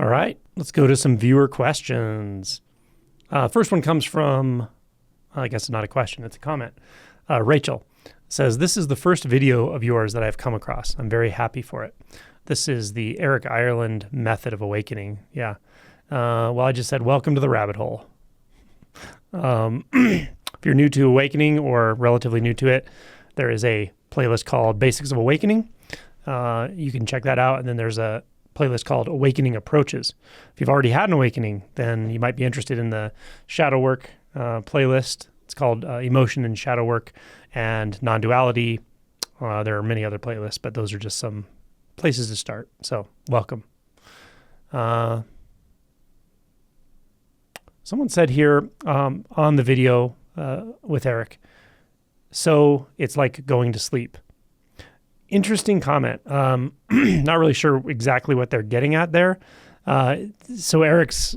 All right, let's go to some viewer questions. First one comes from, I guess it's not a question, it's a comment. Rachel says, this is the first video of yours that I've come across. I'm very happy for it. This is the Eric Ireland method of awakening. Yeah. Well, I just said, welcome to the rabbit hole. If you're new to awakening or relatively new to it, there is a playlist called Basics of Awakening. You can check that out. And then there's a playlist called Awakening Approaches. If you've already had an awakening, then you might be interested in the shadow work playlist. It's called Emotion and Shadow Work and Non-Duality. There are many other playlists, but those are just some places to start. So welcome. Someone said here on the video with Eric, so it's like going to sleep. Interesting comment. Not really sure exactly what they're getting at there. So Eric's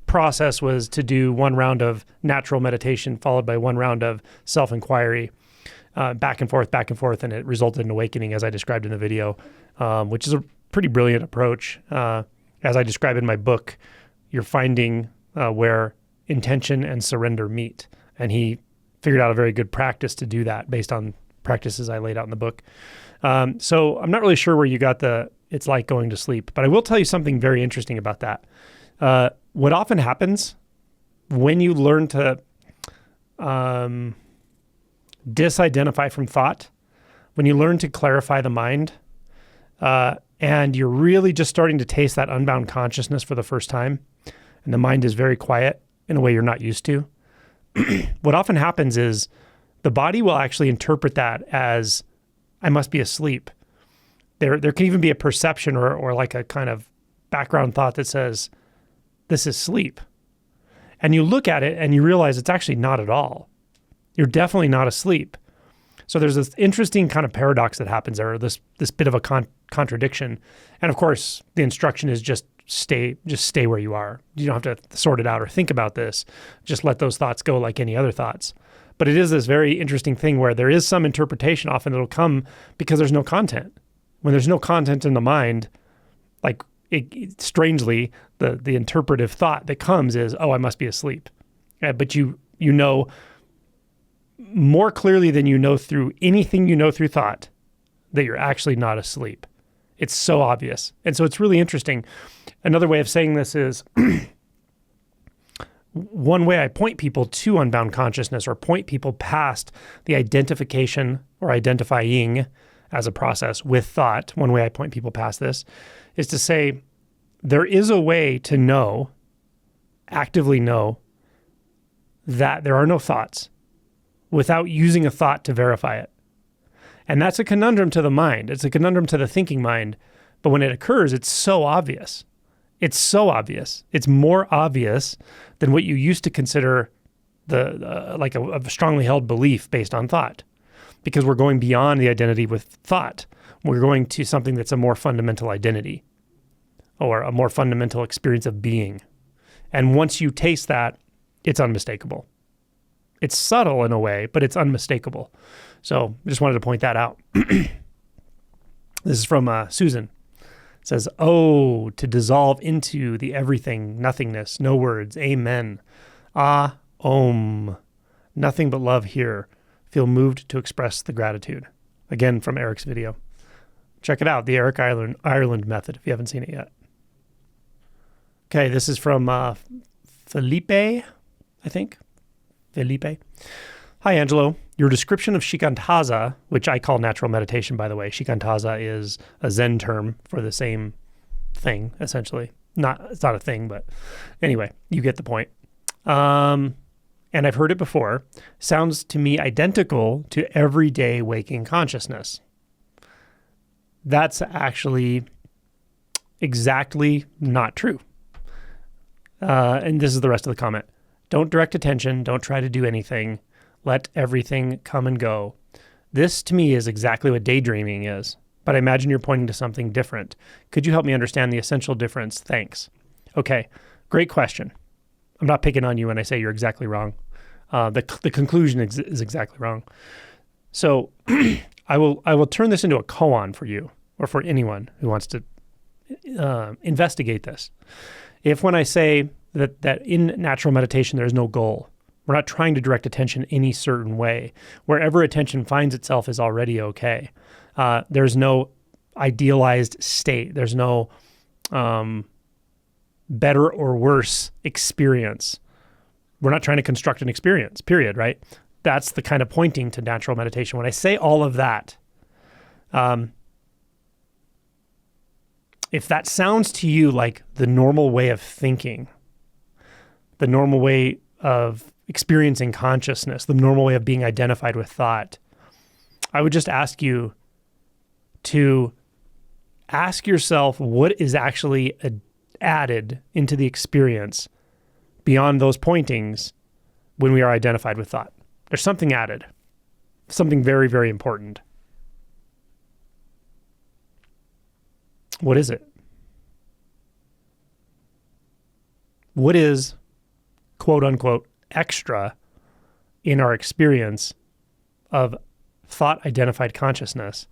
process was to do one round of natural meditation followed by one round of self-inquiry, back and forth, and it resulted in awakening as I described in the video, which is a pretty brilliant approach. As I describe in my book, you're finding where intention and surrender meet. And he figured out a very good practice to do that based on practices I laid out in the book. So I'm not really sure where you got it's like going to sleep, but I will tell you something very interesting about that. What often happens when you learn to disidentify from thought, when you learn to clarify the mind, and you're really just starting to taste that unbound consciousness for the first time, and the mind is very quiet in a way you're not used to, what often happens is the body will actually interpret that as, I must be asleep. There can even be a perception or like a kind of background thought that says, this is sleep. And you look at it and you realize it's actually not at all. You're definitely not asleep. So there's this interesting kind of paradox that happens there, this bit of a contradiction. And of course, the instruction is just stay where you are. You don't have to sort it out or think about this. Just let those thoughts go like any other thoughts. But it is this very interesting thing where there is some interpretation often that'll come because there's no content. When there's no content in the mind, like strangely, the interpretive thought that comes is, oh, I must be asleep. But you know more clearly than you know through anything you know through thought that you're actually not asleep. It's so obvious. And so it's really interesting. Another way of saying this is one way I point people to unbound consciousness or point people past the identification or identifying as a process with thought. One way I point people past this is to say, there is a way to know, actively know, that there are no thoughts without using a thought to verify it. And that's a conundrum to the mind. It's a conundrum to the thinking mind. But when it occurs, it's so obvious. It's so obvious. It's more obvious than what you used to consider like a strongly held belief based on thought. Because we're going beyond the identity with thought. We're going to something that's a more fundamental identity or a more fundamental experience of being. And once you taste that, it's unmistakable. It's subtle in a way, but it's unmistakable. So I just wanted to point that out. This is from Susan. It says, oh, to dissolve into the everything, nothingness, no words, amen. Ah, om, nothing but love here. Feel moved to express the gratitude. Again, from Eric's video. Check it out, the Eric Ireland method, if you haven't seen it yet. Okay, this is from Felipe, I think. Felipe. Hi, Angelo. Your description of shikantaza, which I call natural meditation, by the way. Shikantaza is a Zen term for the same thing, essentially. It's not a thing, but anyway, you get the point. And I've heard it before. Sounds to me identical to everyday waking consciousness. That's actually exactly not true. And this is the rest of the comment. Don't direct attention. Don't try to do anything. Let everything come and go. This, to me, is exactly what daydreaming is, but I imagine you're pointing to something different. Could you help me understand the essential difference? Thanks. Okay, great question. I'm not picking on you when I say you're exactly wrong. The conclusion is exactly wrong. So I will turn this into a koan for you or for anyone who wants to investigate this. If when I say that in natural meditation there is no goal, we're not trying to direct attention any certain way. Wherever attention finds itself is already okay. There's no idealized state. There's no better or worse experience. We're not trying to construct an experience, period, right? That's the kind of pointing to natural meditation. When I say all of that, if that sounds to you like the normal way of thinking, the normal way of experiencing consciousness, the normal way of being identified with thought, I would just ask you to ask yourself what is actually added into the experience beyond those pointings when we are identified with thought. There's something added, something very, very important. What is it? What is, quote unquote, extra in our experience of thought-identified consciousness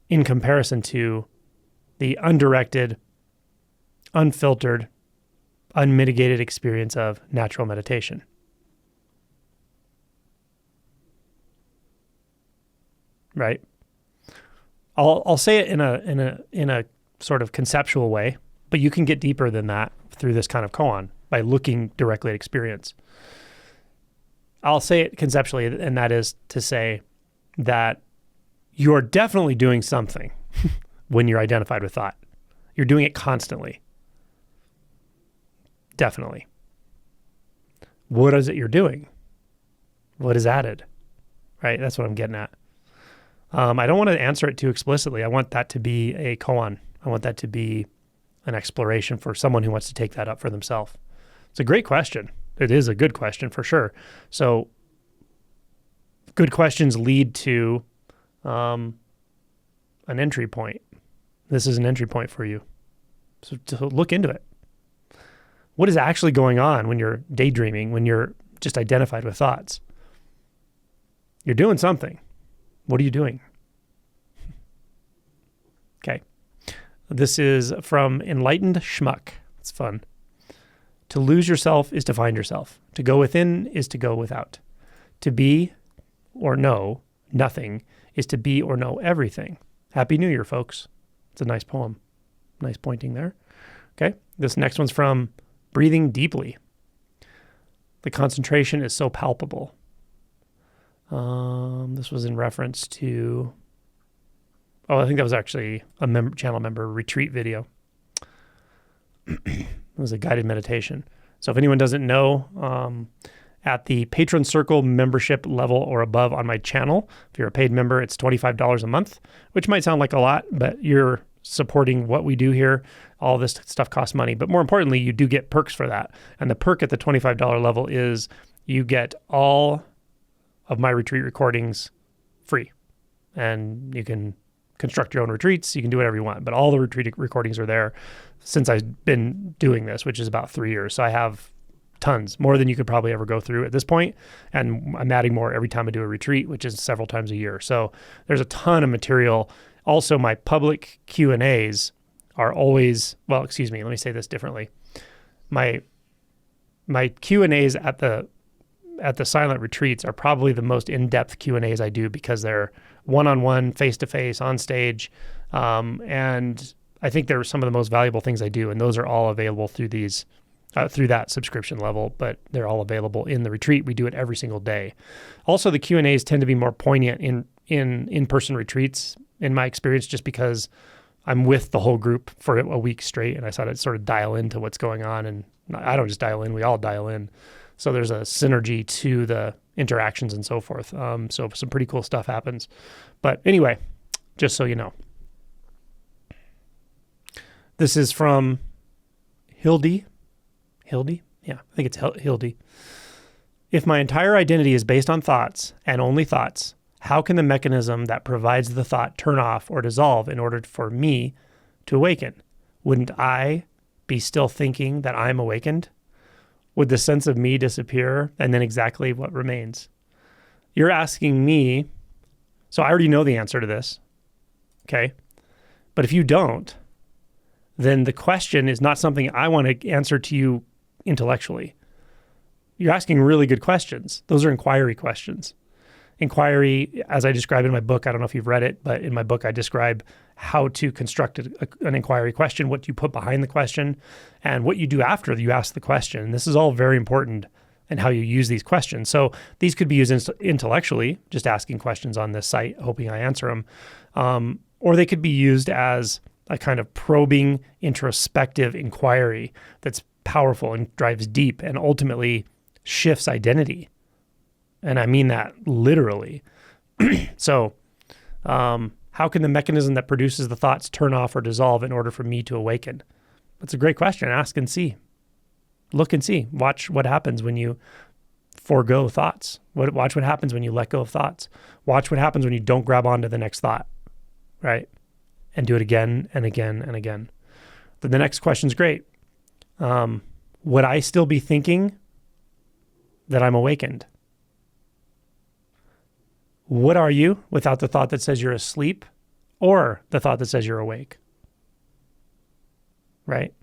in comparison to the undirected, unfiltered, unmitigated experience of natural meditation? Right? I'll say it in a sort of conceptual way, but you can get deeper than that through this kind of koan by looking directly at experience. I'll say it conceptually, and that is to say that you're definitely doing something when you're identified with thought. You're doing it constantly. Definitely. What is it you're doing? What is added? Right? That's what I'm getting at. I don't want to answer it too explicitly. I want that to be a koan. I want that to be an exploration for someone who wants to take that up for themselves. It's a great question. It is a good question for sure. So good questions lead to an entry point. This is an entry point for you. So to look into it. What is actually going on when you're daydreaming, when you're just identified with thoughts? You're doing something. What are you doing? Okay. This is from Enlightened Schmuck. It's fun. To lose yourself is to find yourself. To go within is to go without. To be or know nothing is to be or know everything. Happy New Year, folks. It's a nice poem. Nice pointing there. Okay. This next one's from Breathing Deeply. The concentration is so palpable. This was in reference to, I think that was actually a channel member retreat video. It was a guided meditation. So if anyone doesn't know, at the Patron Circle membership level or above on my channel, if you're a paid member, it's $25 a month, which might sound like a lot, but you're supporting what we do here. All this stuff costs money. But more importantly, you do get perks for that. And the perk at the $25 level is you get all of my retreat recordings free. And you can construct your own retreats. You can do whatever you want. But all the retreat recordings are there since I've been doing this, which is about 3 years. So I have tons, more than you could probably ever go through at this point. And I'm adding more every time I do a retreat, which is several times a year. So there's a ton of material. Also, my public Q&As are always, well, excuse me, let me say this differently. My Q&As at the silent retreats are probably the most in-depth Q&As I do because they're one-on-one, face-to-face, on stage. And I think they're some of the most valuable things I do. And those are all available through these, through that subscription level, but they're all available in the retreat. We do it every single day. Also, the Q&As tend to be more poignant in-person retreats, in my experience, just because I'm with the whole group for a week straight. And I thought I'd sort of dial into what's going on. And I don't just dial in, we all dial in. So there's a synergy to the interactions and so forth. So some pretty cool stuff happens. But anyway, just so you know. This is from Hildy. Hildy? Yeah, I think it's Hildy. If my entire identity is based on thoughts and only thoughts, how can the mechanism that provides the thought turn off or dissolve in order for me to awaken? Wouldn't I be still thinking that I'm awakened? Would the sense of me disappear, and then exactly what remains? You're asking me, so I already know the answer to this, okay? But if you don't, then the question is not something I want to answer to you intellectually. You're asking really good questions. Those are inquiry questions. Inquiry, as I describe in my book, I don't know if you've read it, but in my book, I describe how to construct an inquiry question, what you put behind the question, and what you do after you ask the question. And this is all very important in how you use these questions. So these could be used intellectually, just asking questions on this site, hoping I answer them. Or they could be used as a kind of probing, introspective inquiry that's powerful and drives deep and ultimately shifts identity. And I mean that literally. So, how can the mechanism that produces the thoughts turn off or dissolve in order for me to awaken? That's a great question. Ask and see. Look and see. Watch what happens when you forego thoughts. Watch what happens when you let go of thoughts. Watch what happens when you don't grab onto the next thought, right? And do it again and again and again. Then the next question's great. Would I still be thinking that I'm awakened? What are you without the thought that says you're asleep or the thought that says you're awake? Right?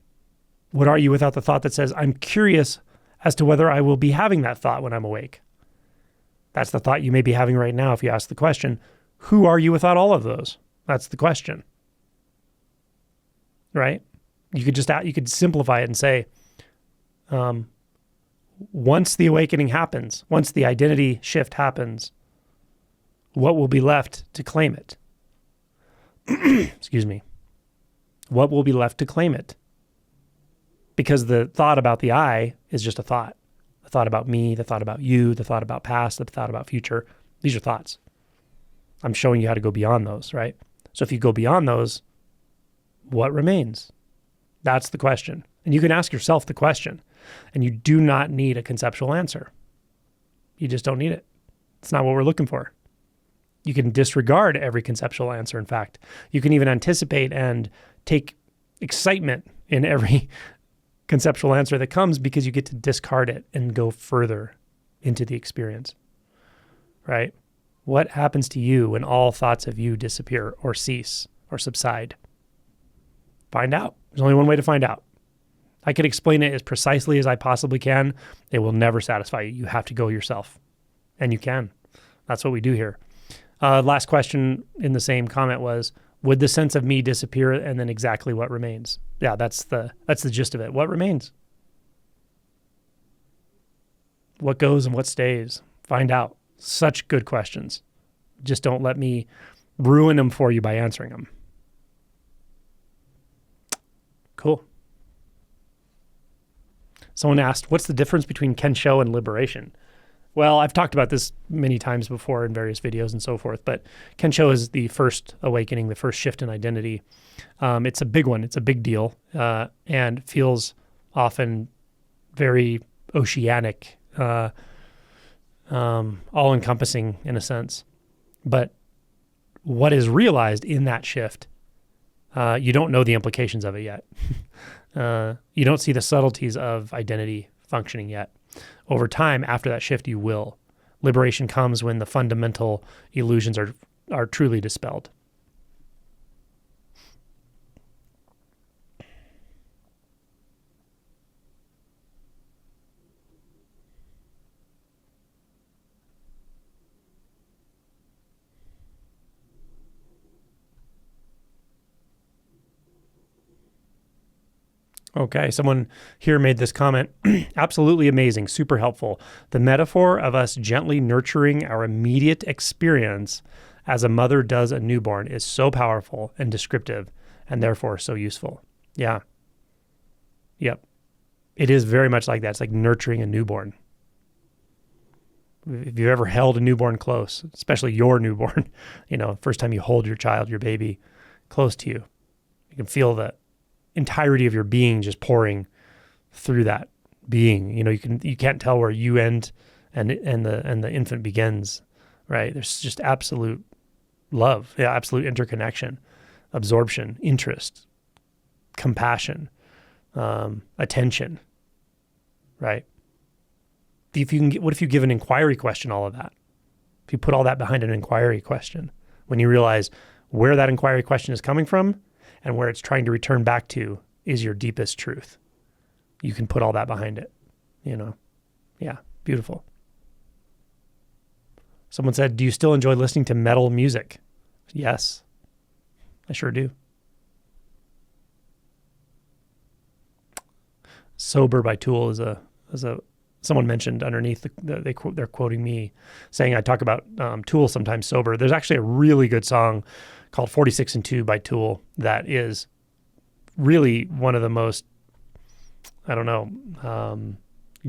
What are you without the thought that says, I'm curious as to whether I will be having that thought when I'm awake? That's the thought you may be having right now if you ask the question, who are you without all of those? That's the question. Right? You could simplify it and say, once the awakening happens, once the identity shift happens, what will be left to claim it? Excuse me. What will be left to claim it? Because the thought about the I is just a thought. The thought about me, the thought about you, the thought about past, the thought about future. These are thoughts. I'm showing you how to go beyond those, right? So if you go beyond those, what remains? That's the question. And you can ask yourself the question. And you do not need a conceptual answer. You just don't need it. It's not what we're looking for. You can disregard every conceptual answer, in fact. You can even anticipate and take excitement in every conceptual answer that comes because you get to discard it and go further into the experience, right? What happens to you when all thoughts of you disappear or cease or subside? Find out. There's only one way to find out. I could explain it as precisely as I possibly can. It will never satisfy you. You have to go yourself. And you can. That's what we do here. Last question in the same comment was, would the sense of me disappear and then exactly what remains? Yeah, that's the gist of it. What remains? What goes and what stays? Find out. Such good questions. Just don't let me ruin them for you by answering them. Cool. Someone asked, what's the difference between Kensho and liberation? Well, I've talked about this many times before in various videos and so forth, but Kensho is the first awakening, the first shift in identity. It's a big one. It's a big deal, and feels often very oceanic, all-encompassing in a sense. But what is realized in that shift, you don't know the implications of it yet. You don't see the subtleties of identity functioning yet. Over time, after that shift, you will. Liberation comes when the fundamental illusions are truly dispelled. Okay, someone here made this comment. Absolutely amazing, super helpful. The metaphor of us gently nurturing our immediate experience as a mother does a newborn is so powerful and descriptive and therefore so useful. Yeah. Yep. It is very much like that. It's like nurturing a newborn. If you've ever held a newborn close, especially your newborn, first time you hold your child, your baby close to you, you can feel the entirety of your being just pouring through that being. You can't tell where you end and the infant begins, right? There's just absolute love, absolute interconnection, absorption, interest, compassion, attention, right? What if you give an inquiry question all of that? If you put all that behind an inquiry question, when you realize where that inquiry question is coming from and where it's trying to return back to is your deepest truth. You can put all that behind it, Yeah, beautiful. Someone said, do you still enjoy listening to metal music? Yes, I sure do. Sober by Tool is someone mentioned underneath, they're quoting me saying I talk about Tool sometimes sober. There's actually a really good song called 46 and 2 by Tool that is really one of the most,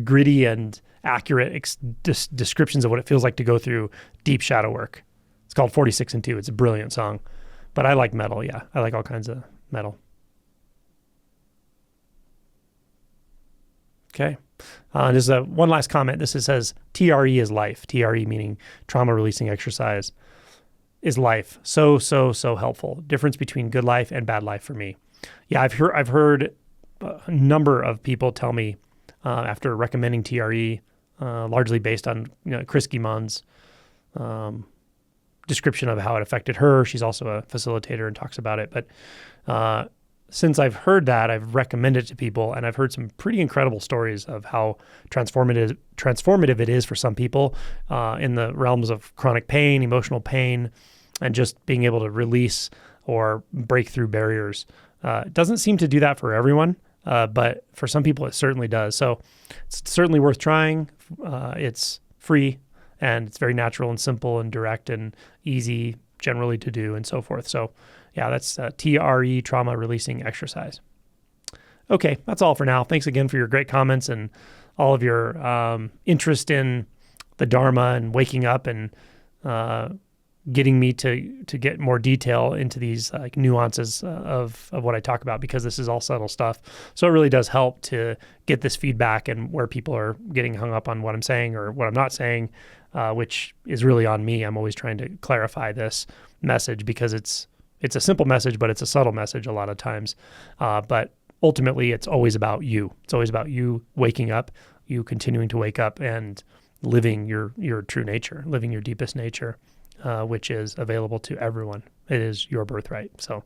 gritty and accurate descriptions of what it feels like to go through deep shadow work. It's called 46 and 2. It's a brilliant song. But I like metal, yeah. I like all kinds of metal. Okay. There's one last comment. This says, TRE is life. TRE meaning trauma releasing exercise is life. So helpful. Difference between good life and bad life for me. Yeah, I've heard a number of people tell me after recommending TRE, largely based on Chris Guimond's description of how it affected her. She's also a facilitator and talks about it. But since I've heard that, I've recommended it to people, and I've heard some pretty incredible stories of how transformative it is for some people in the realms of chronic pain, emotional pain, and just being able to release or break through barriers. It doesn't seem to do that for everyone, but for some people it certainly does. So it's certainly worth trying. It's free, and it's very natural and simple and direct and easy generally to do and so forth. So yeah, that's TRE, trauma releasing exercise. Okay, that's all for now. Thanks again for your great comments and all of your interest in the Dharma and waking up and getting me to get more detail into these nuances of what I talk about, because this is all subtle stuff. So it really does help to get this feedback and where people are getting hung up on what I'm saying or what I'm not saying, which is really on me. I'm always trying to clarify this message because it's a simple message, but it's a subtle message a lot of times. But ultimately, it's always about you. It's always about you waking up, you continuing to wake up and living your true nature, living your deepest nature, which is available to everyone. It is your birthright. So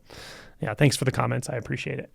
yeah, thanks for the comments. I appreciate it.